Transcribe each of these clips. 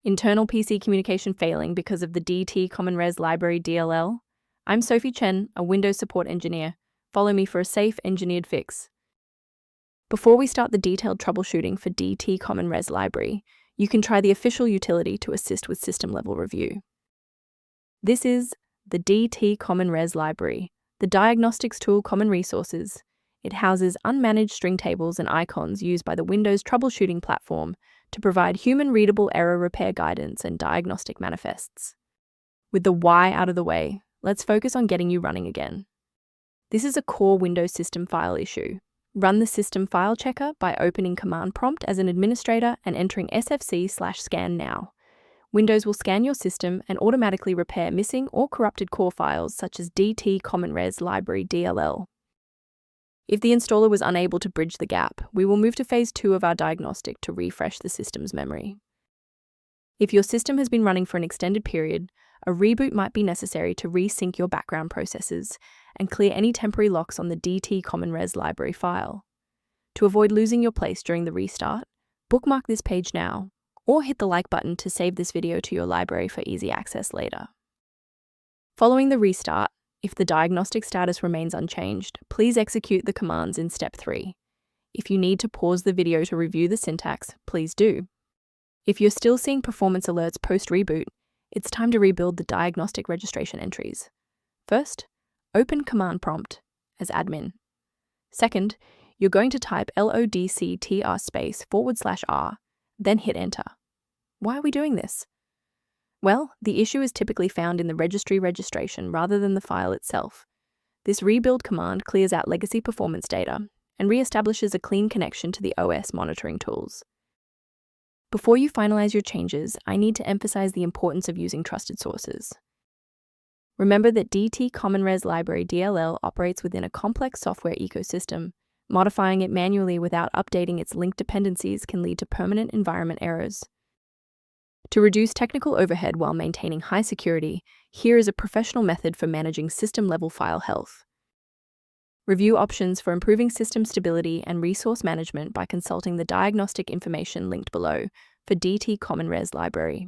Internal PC communication failing because of the Dtcommonres Library DLL? I'm Sophie Chen, a Windows support engineer. Follow me for a safe, engineered fix. Before we start the detailed troubleshooting for Dtcommonres Library, you can try the official utility to assist with system-level review. This is the Dtcommonres Library, the Diagnostics Tool Common Resources. It houses unmanaged string tables and icons used by the Windows Troubleshooting platform to provide human-readable error repair guidance and diagnostic manifests. With the why out of the way, let's focus on getting you running again. This is a core Windows system file issue. Run the system file checker by opening Command Prompt as an administrator and entering sfc/scannow. Windows will scan your system and automatically repair missing or corrupted core files such as Dtcommonres Library DLL. If the installer was unable to bridge the gap, we will move to Phase 2 of our diagnostic to refresh the system's memory. If your system has been running for an extended period, a reboot might be necessary to resync your background processes and clear any temporary locks on the Dtcommonres library file. To avoid losing your place during the restart, bookmark this page now, or hit the like button to save this video to your library for easy access later. Following the restart, if the diagnostic status remains unchanged, please execute the commands in Step 3. If you need to pause the video to review the syntax, please do. If you're still seeing performance alerts post-reboot, it's time to rebuild the diagnostic registration entries. First, open Command Prompt as admin. Second, you're going to type lodctr/r, then hit Enter. Why are we doing this? Well, the issue is typically found in the registry registration rather than the file itself. This rebuild command clears out legacy performance data and reestablishes a clean connection to the OS monitoring tools. Before you finalize your changes, I need to emphasize the importance of using trusted sources. Remember that Dtcommonres Library DLL operates within a complex software ecosystem. Modifying it manually without updating its linked dependencies can lead to permanent environment errors. To reduce technical overhead while maintaining high security, here is a professional method for managing system-level file health. Review options for improving system stability and resource management by consulting the diagnostic information linked below for Dtcommonres Library.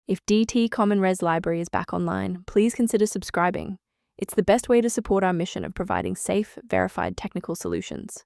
If Dtcommonres Library is back online, please consider subscribing. It's the best way to support our mission of providing safe, verified technical solutions.